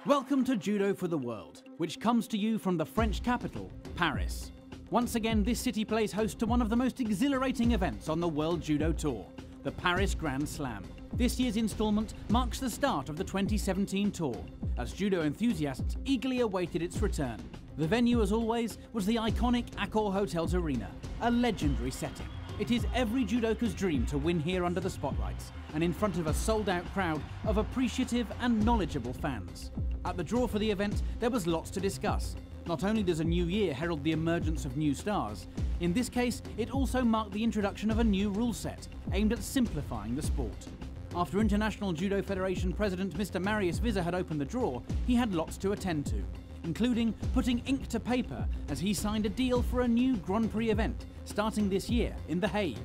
Welcome to Judo for the World, which comes to you from the French capital, Paris. Once again, this city plays host to one of the most exhilarating events on the World Judo Tour, the Paris Grand Slam. This year's instalment marks the start of the 2017 tour, as judo enthusiasts eagerly awaited its return. The venue, as always, was the iconic Accor Hotels Arena, a legendary setting. It is every judoka's dream to win here under the spotlights, and in front of a sold-out crowd of appreciative and knowledgeable fans. At the draw for the event, there was lots to discuss. Not only does a new year herald the emergence of new stars, in this case, it also marked the introduction of a new rule set, aimed at simplifying the sport. After International Judo Federation President Mr. Marius Visser had opened the draw, he had lots to attend to, including putting ink to paper as he signed a deal for a new Grand Prix event, starting this year in The Hague.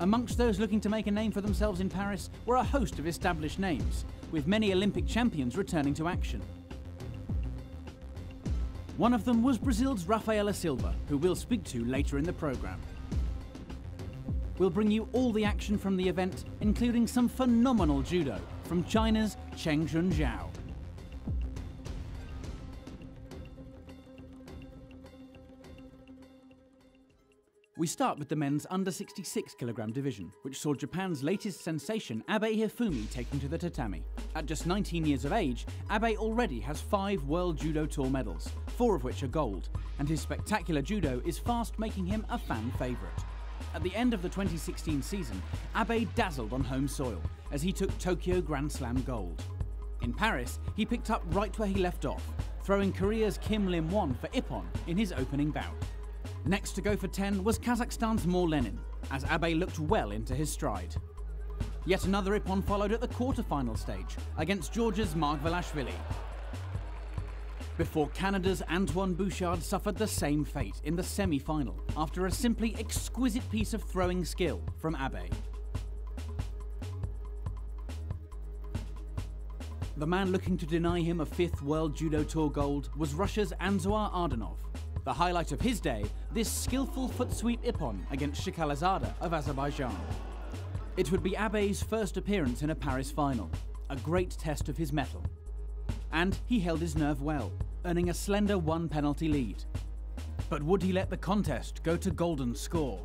Amongst those looking to make a name for themselves in Paris were a host of established names, with many Olympic champions returning to action. One of them was Brazil's Rafaela Silva, who we'll speak to later in the programme. We'll bring you all the action from the event, including some phenomenal judo from China's Cheng Jun Zhao. We start with the men's under 66 kg division, which saw Japan's latest sensation Abe Hifumi taken to the tatami. At just 19 years of age, Abe already has 5 World Judo Tour medals, 4 of which are gold, and his spectacular judo is fast making him a fan favourite. At the end of the 2016 season, Abe dazzled on home soil as he took Tokyo Grand Slam gold. In Paris, he picked up right where he left off, throwing Korea's Kim Lim-won for Ippon in his opening bout. Next to go for 10 was Kazakhstan's Mor Lenin, as Abe looked well into his stride. Yet another Ippon followed at the quarter-final stage against Georgia's Margvelashvili, before Canada's Antoine Bouchard suffered the same fate in the semi-final after a simply exquisite piece of throwing skill from Abe. The man looking to deny him a 5th World Judo Tour gold was Russia's Anzor Ardanov. The highlight of his day, this skillful foot sweep Ippon against Shikhalazada of Azerbaijan. It would be Abe's first appearance in a Paris final, a great test of his mettle. And he held his nerve well, earning a slender 1 penalty lead. But would he let the contest go to golden score?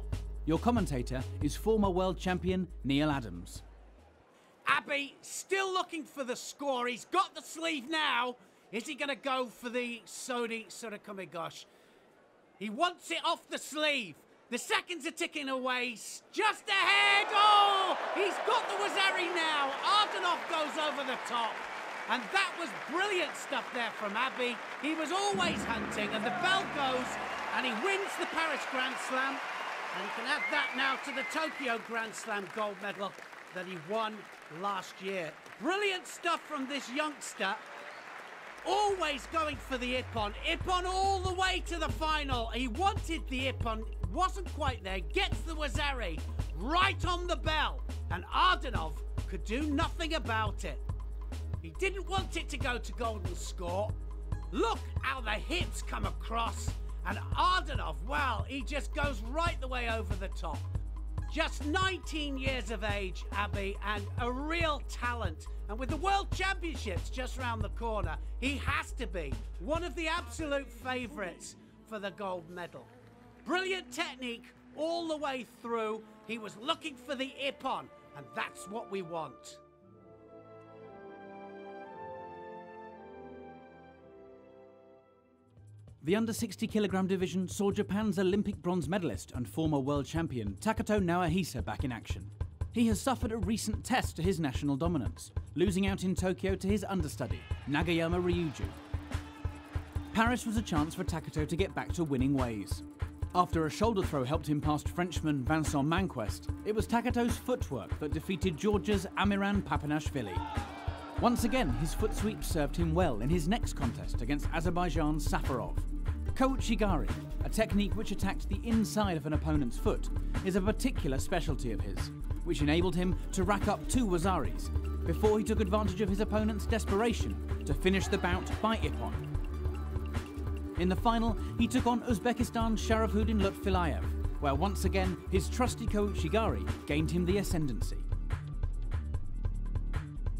Your commentator is former world champion Neil Adams. Abe still looking for the score. He's got the sleeve now. Is he going to go for the Sodi Surakumigosh? He wants it off the sleeve. The seconds are ticking away. Just ahead. Oh, he's got the Wazari now. Ardanov goes over the top. And that was brilliant stuff there from Abe. He was always hunting, and the bell goes, and he wins the Paris Grand Slam. And he can add that now to the Tokyo Grand Slam gold medal that he won last year. Brilliant stuff from this youngster. Always going for the Ippon. Ippon all the way to the final. He wanted the Ippon, wasn't quite there. Gets the Wazari right on the bell. And Ardanov could do nothing about it. He didn't want it to go to golden score. Look how the hits come across. And Ardanov, well, he just goes right the way over the top. Just 19 years of age, Abe, and a real talent. And with the World Championships just round the corner, he has to be one of the absolute favourites for the gold medal. Brilliant technique all the way through. He was looking for the Ippon, and that's what we want. The under 60 kg division saw Japan's Olympic bronze medalist and former world champion Takato Naohisa back in action. He has suffered a recent test to his national dominance, losing out in Tokyo to his understudy, Nagayama Ryuju. Paris was a chance for Takato to get back to winning ways. After a shoulder throw helped him past Frenchman Vincent Manquest, it was Takato's footwork that defeated Georgia's Amiran Papanashvili. Once again, his foot sweep served him well in his next contest against Azerbaijan's Safarov. Kouchigari, a technique which attacked the inside of an opponent's foot, is a particular specialty of his, which enabled him to rack up 2 Wazaris before he took advantage of his opponent's desperation to finish the bout by Ippon. In the final, he took on Uzbekistan's Sharafuddin Lutfilayev, where once again his trusty Kouchigari gained him the ascendancy.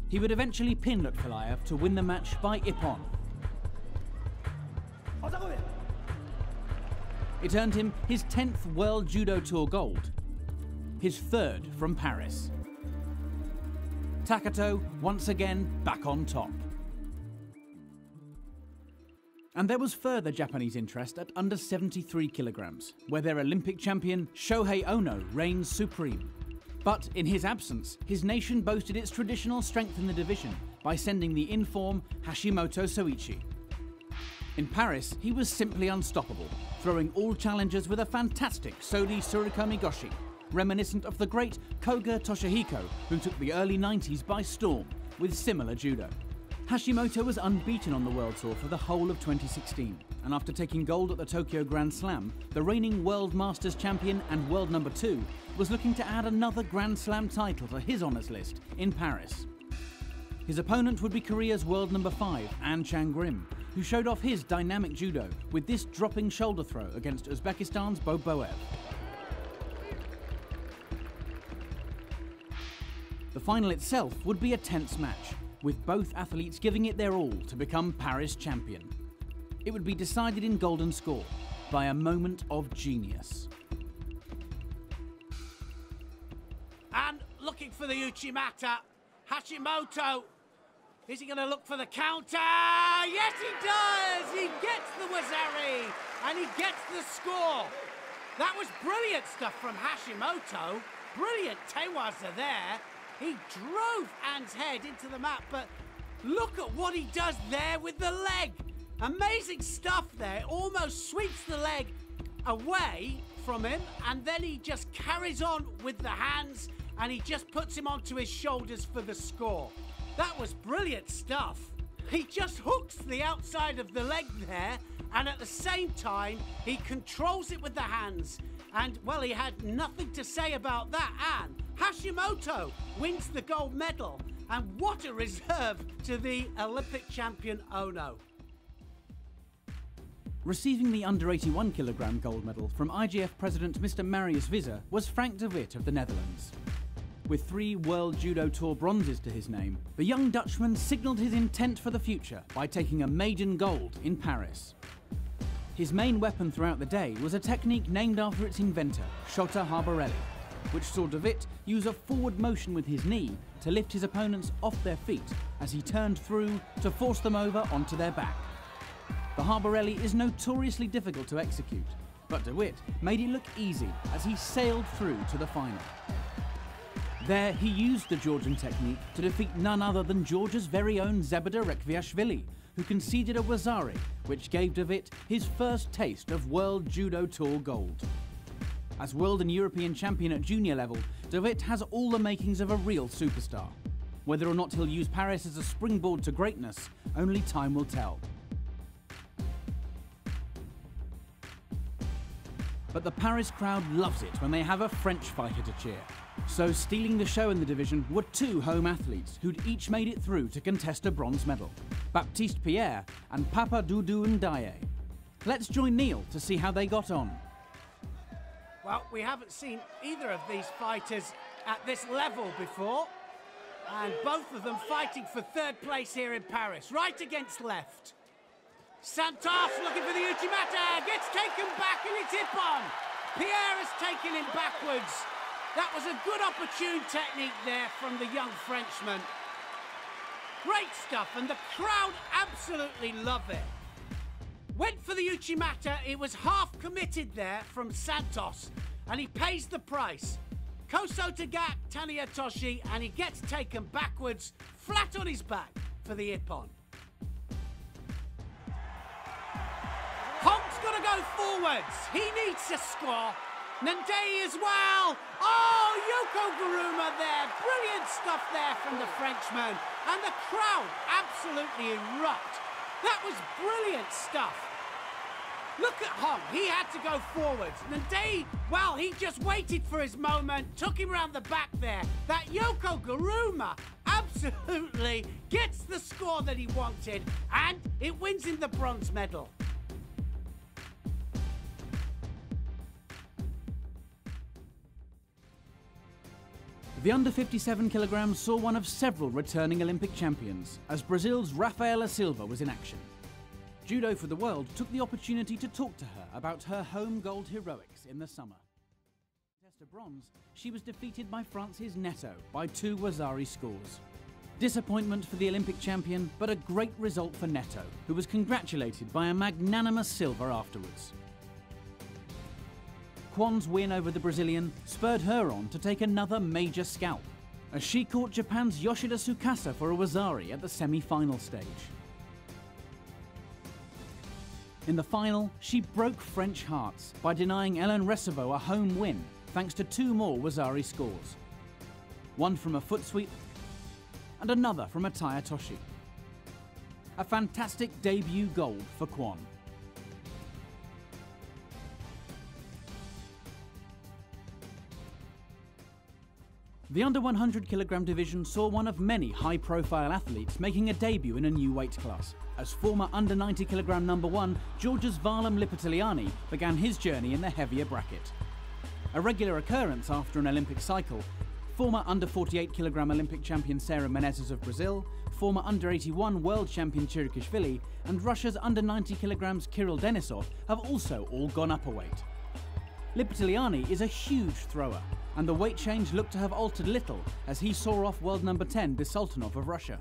He would eventually pin Lutfilayev to win the match by ippon. It earned him his 10th World Judo Tour gold, his 3rd from Paris. Takato once again back on top. And there was further Japanese interest at under 73 kilograms, where their Olympic champion Shohei Ono reigns supreme. But in his absence, his nation boasted its traditional strength in the division by sending the in-form Hashimoto Soichi. In Paris, he was simply unstoppable, throwing all challengers with a fantastic Sodi Surikomi Goshi, reminiscent of the great Koga Toshihiko, who took the early 90s by storm with similar judo. Hashimoto was unbeaten on the World Tour for the whole of 2016, and after taking gold at the Tokyo Grand Slam, the reigning World Masters champion and world number 2 was looking to add another Grand Slam title to his honours list in Paris. His opponent would be Korea's world number 5, An Chang-grim, who showed off his dynamic judo with this dropping shoulder throw against Uzbekistan's Boboev. The final itself would be a tense match, with both athletes giving it their all to become Paris champion. It would be decided in golden score by a moment of genius. And looking for the Uchimata, Hashimoto. Is he going to look for the counter? Yes, he does! He gets the Wazari, and he gets the score. That was brilliant stuff from Hashimoto. Brilliant tewaza there. He drove An's head into the mat, but look at what he does there with the leg. Amazing stuff there. Almost sweeps the leg away from him, and then he just carries on with the hands, and he just puts him onto his shoulders for the score. That was brilliant stuff. He just hooks the outside of the leg there, and at the same time, he controls it with the hands. And, well, he had nothing to say about that, An. Hashimoto wins the gold medal, and what a reserve to the Olympic champion Ono. Receiving the under 81 kilogram gold medal from IGF president Mr. Marius Visser was Frank de Wit of the Netherlands. With 3 World Judo Tour bronzes to his name, the young Dutchman signalled his intent for the future by taking a maiden gold in Paris. His main weapon throughout the day was a technique named after its inventor, Shota Harbarelli, which saw de Wit use a forward motion with his knee to lift his opponents off their feet as he turned through to force them over onto their back. The Harbarelli is notoriously difficult to execute, but de Wit made it look easy as he sailed through to the final. There he used the Georgian technique to defeat none other than Georgia's very own Zebeda Rekviashvili, who conceded a Wazari, which gave de Wit his first taste of World Judo Tour gold. As world and European champion at junior level, de Wit has all the makings of a real superstar. Whether or not he'll use Paris as a springboard to greatness, only time will tell. But the Paris crowd loves it when they have a French fighter to cheer. So stealing the show in the division were 2 home athletes who'd each made it through to contest a bronze medal, Baptiste Pierre and Papa Doudou Ndaye. Let's join Neil to see how they got on. Well, we haven't seen either of these fighters at this level before, and both of them fighting for 3rd place here in Paris, right against left. Santos looking for the Uchimata, gets taken back and it's ippon. Pierre has taken him backwards. That was a good opportune technique there from the young Frenchman. Great stuff, and the crowd absolutely love it. Went for the Uchimata, it was half committed there from Santos, and he pays the price. Koso Tagak, Tania Toshi, and he gets taken backwards, flat on his back for the ippon. Honk's got to go forwards. He needs to score. Ndaye as well. Oh, Yoko Garuma there. Brilliant stuff there from the Frenchman. And the crowd absolutely erupt. That was brilliant stuff. Look at Honk. He had to go forwards. Ndaye, well, he just waited for his moment, took him around the back there. That Yoko Garuma absolutely gets the score that he wanted, and it wins him the bronze medal. The under 57 kilograms saw one of several returning Olympic champions, as Brazil's Rafaela Silva was in action. Judo for the World took the opportunity to talk to her about her home gold heroics in the summer. Contest of bronze, she was defeated by France's Neto by 2 Wazari scores. Disappointment for the Olympic champion, but a great result for Neto, who was congratulated by a magnanimous Silva afterwards. Kwon's win over the Brazilian spurred her on to take another major scalp, as she caught Japan's Yoshida Tsukasa for a Wazari at the semi-final stage. In the final, she broke French hearts by denying Hélène Receveau a home win thanks to 2 more Wazari scores. One from a foot sweep and another from a Taya Toshi. A fantastic debut gold for Kwon. The under 100 kilogram division saw one of many high-profile athletes making a debut in a new weight class, as former under 90 kilogram number 1 Georgia's Varlam Lipitiliani began his journey in the heavier bracket. A regular occurrence after an Olympic cycle, former under 48 kilogram Olympic champion Sarah Menezes of Brazil, former under 81 world champion Chirikishvili, and Russia's under 90 kilograms Kirill Denisov have also all gone up a weight. Lipitiliani is a huge thrower, and the weight change looked to have altered little as he saw off world number 10 Bisultanov of Russia.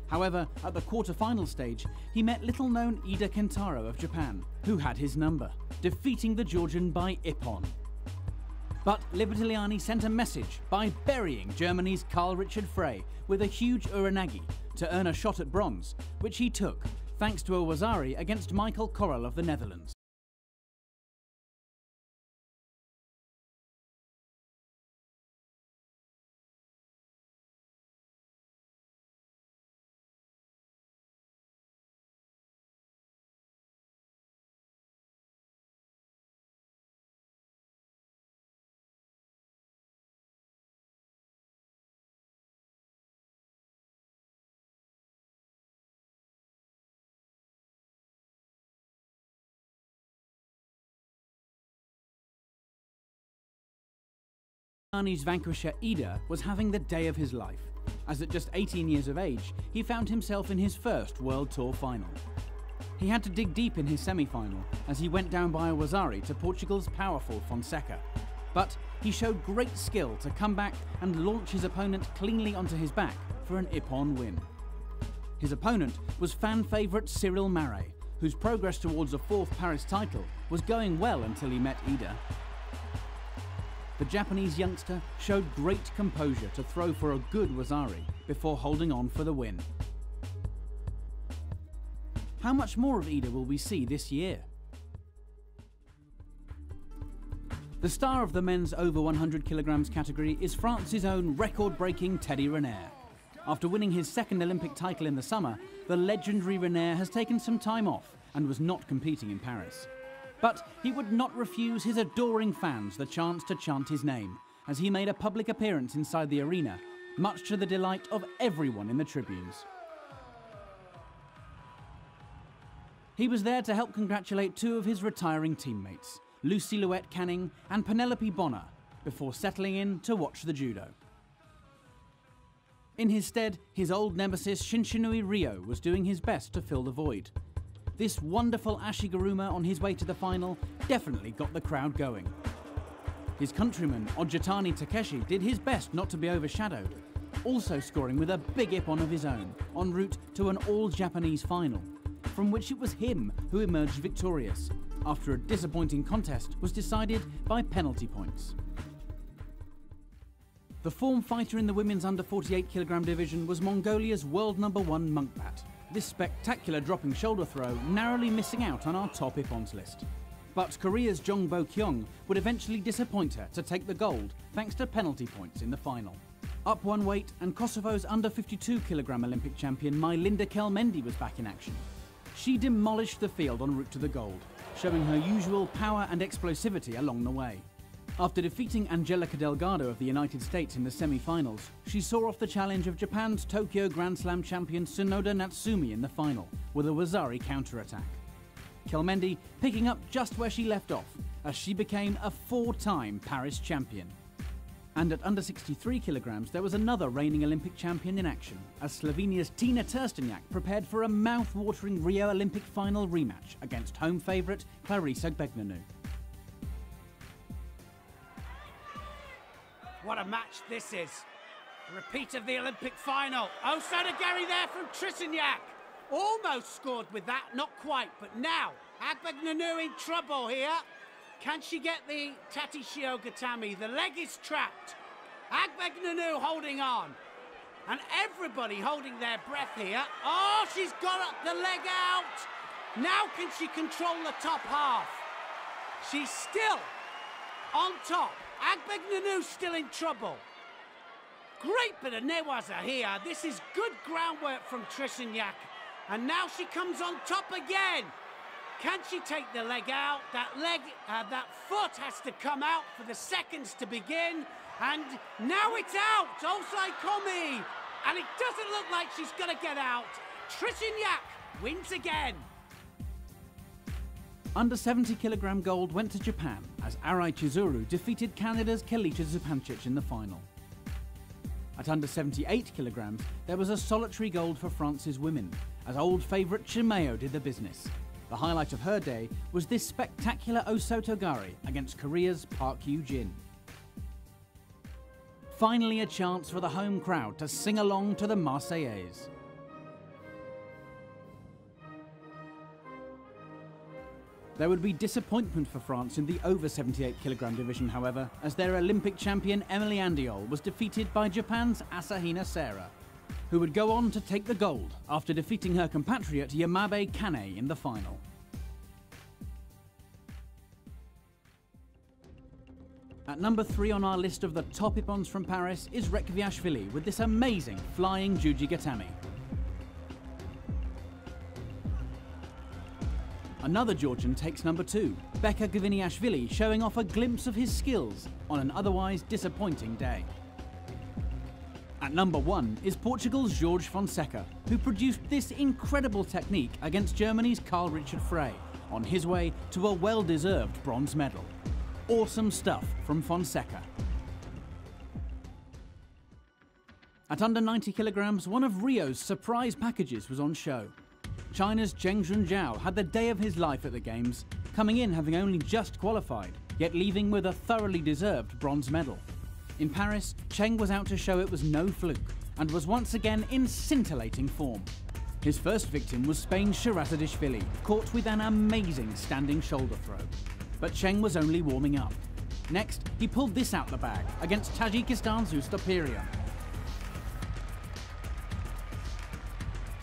However, at the quarter-final stage, he met little-known Ida Kentaro of Japan, who had his number, defeating the Georgian by ippon. But Lipitiliani sent a message by burying Germany's Karl Richard Frey with a huge uranagi to earn a shot at bronze, which he took, thanks to a Wazari against Michael Korrel of the Netherlands. Lipitiliani's vanquisher Ida was having the day of his life, as at just 18 years of age, he found himself in his first World Tour final. He had to dig deep in his semi-final as he went down by a Wazari to Portugal's powerful Fonseca. But he showed great skill to come back and launch his opponent cleanly onto his back for an ippon win. His opponent was fan favourite Cyril Marais, whose progress towards a 4th Paris title was going well until he met Ida. The Japanese youngster showed great composure to throw for a good Wazari before holding on for the win. How much more of Ida will we see this year? The star of the men's over 100 kilograms category is France's own record-breaking Teddy Riner. After winning his 2nd Olympic title in the summer, the legendary Riner has taken some time off and was not competing in Paris. But he would not refuse his adoring fans the chance to chant his name, as he made a public appearance inside the arena, much to the delight of everyone in the tribunes. He was there to help congratulate 2 of his retiring teammates, Lucy Louette Canning and Penelope Bonner, before settling in to watch the judo. In his stead, his old nemesis Shinshinui Ryo was doing his best to fill the void. This wonderful Ashiguruma on his way to the final definitely got the crowd going. His countryman Ojitani Takeshi did his best not to be overshadowed, also scoring with a big ippon of his own en route to an all-Japanese final, from which it was him who emerged victorious, after a disappointing contest was decided by penalty points. The form fighter in the women's under 48 kilogram division was Mongolia's world number 1 Monkbat. This spectacular dropping shoulder throw narrowly missing out on our top ippons list. But Korea's Jong Bo-kyung would eventually disappoint her to take the gold thanks to penalty points in the final. Up one weight, and Kosovo's under 52 kilogram Olympic champion Majlinda Kelmendi was back in action. She demolished the field en route to the gold, showing her usual power and explosivity along the way. After defeating Angelica Delgado of the United States in the semi-finals, she saw off the challenge of Japan's Tokyo Grand Slam champion Tsunoda Natsumi in the final, with a Wazari counter-attack. Kelmendi picking up just where she left off, as she became a 4-time Paris champion. And at under 63 kilograms, there was another reigning Olympic champion in action, as Slovenia's Tina Trstenjak prepared for a mouth-watering Rio Olympic final rematch against home favourite Clarisa Agbegnanu. What a match this is. A repeat of the Olympic final. Oh, Sodagari there from Trstenjak. Almost scored with that, not quite, but now Agbegnanu in trouble here. Can she get the Tatishio Gatami? The leg is trapped. Agbegnanu holding on. And everybody holding their breath here. Oh, she's got the leg out. Now can she control the top half? She's still on top. Agbegnanu still in trouble. Great bit of newaza here. This is good groundwork from Trstenjak. And now she comes on top again. Can she take the leg out? That foot has to come out for the seconds to begin. And now it's out. Osai Komi. And it doesn't look like she's going to get out. Trstenjak wins again. Under 70 kilogram gold went to Japan as Arai Chizuru defeated Canada's Kelita Zupancic in the final. At under 78 kilograms, there was a solitary gold for France's women, as old favourite Chimeo did the business. The highlight of her day was this spectacular Osotogari against Korea's Park Yoo-jin. Finally a chance for the home crowd to sing along to the Marseillaise. There would be disappointment for France in the over 78 kilogram division, however, as their Olympic champion Emily Andiol was defeated by Japan's Asahina Sera, who would go on to take the gold after defeating her compatriot Yamabe Kane in the final. At number 3 on our list of the top ippons from Paris is Rekviashvili with this amazing flying Juji Gatami. Another Georgian takes number 2, Beka Gviniashvili showing off a glimpse of his skills on an otherwise disappointing day. At number 1 is Portugal's Jorge Fonseca, who produced this incredible technique against Germany's Karl Richard Frey on his way to a well-deserved bronze medal. Awesome stuff from Fonseca. At under 90 kilograms, one of Rio's surprise packages was on show. China's Cheng Junjiao had the day of his life at the Games, coming in having only just qualified, yet leaving with a thoroughly deserved bronze medal. In Paris, Cheng was out to show it was no fluke, and was once again in scintillating form. His first victim was Spain's Shirazadishvili, caught with an amazing standing shoulder throw. But Cheng was only warming up. Next, he pulled this out the bag against Tajikistan's Ustapirian.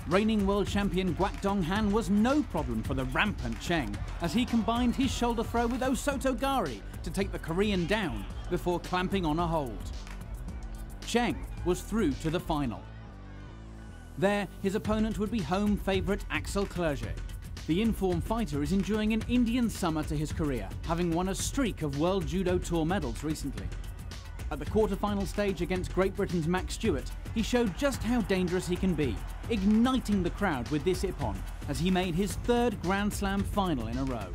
Reigning world champion Guakdong Han was no problem for the rampant Cheng, as he combined his shoulder throw with Osotogari to take the Korean down before clamping on a hold. Cheng was through to the final. There, his opponent would be home favourite Axel Clerget. The in-form fighter is enjoying an Indian summer to his career, having won a streak of World Judo Tour medals recently. At the quarter-final stage against Great Britain's Max Stewart, he showed just how dangerous he can be, igniting the crowd with this ippon as he made his 3rd Grand Slam final in a row.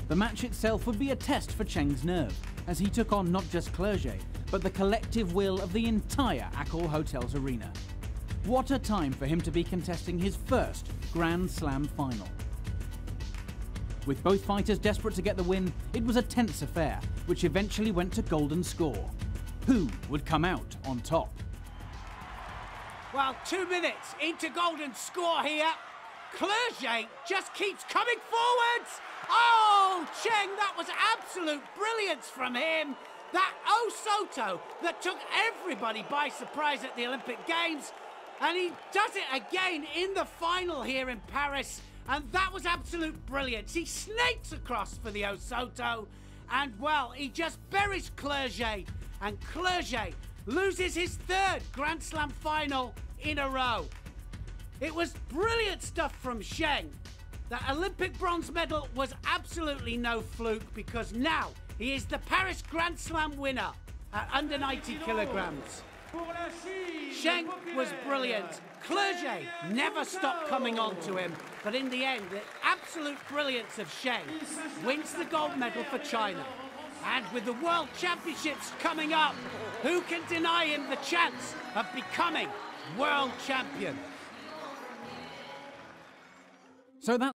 The match itself would be a test for Cheng's nerve, as he took on not just Clerget, but the collective will of the entire Accor Hotels arena. What a time for him to be contesting his first Grand Slam final. With both fighters desperate to get the win, it was a tense affair, which eventually went to golden score. Who would come out on top? Well, 2 minutes into golden score here. Clerget just keeps coming forwards. Oh, Cheng, that was absolute brilliance from him. That Osoto that took everybody by surprise at the Olympic Games. And he does it again in the final here in Paris. And that was absolute brilliance. He snakes across for the Osoto. And, well, he just buries Clerget. And Clerget loses his 3rd Grand Slam final in a row. It was brilliant stuff from Cheng. That Olympic bronze medal was absolutely no fluke, because now he is the Paris Grand Slam winner at under 90 kilograms. Cheng was brilliant. Clerget never stopped coming on to him, but in the end, the absolute brilliance of Cheng wins the gold medal for China. And with the World Championships coming up, who can deny him the chance of becoming world champion? So that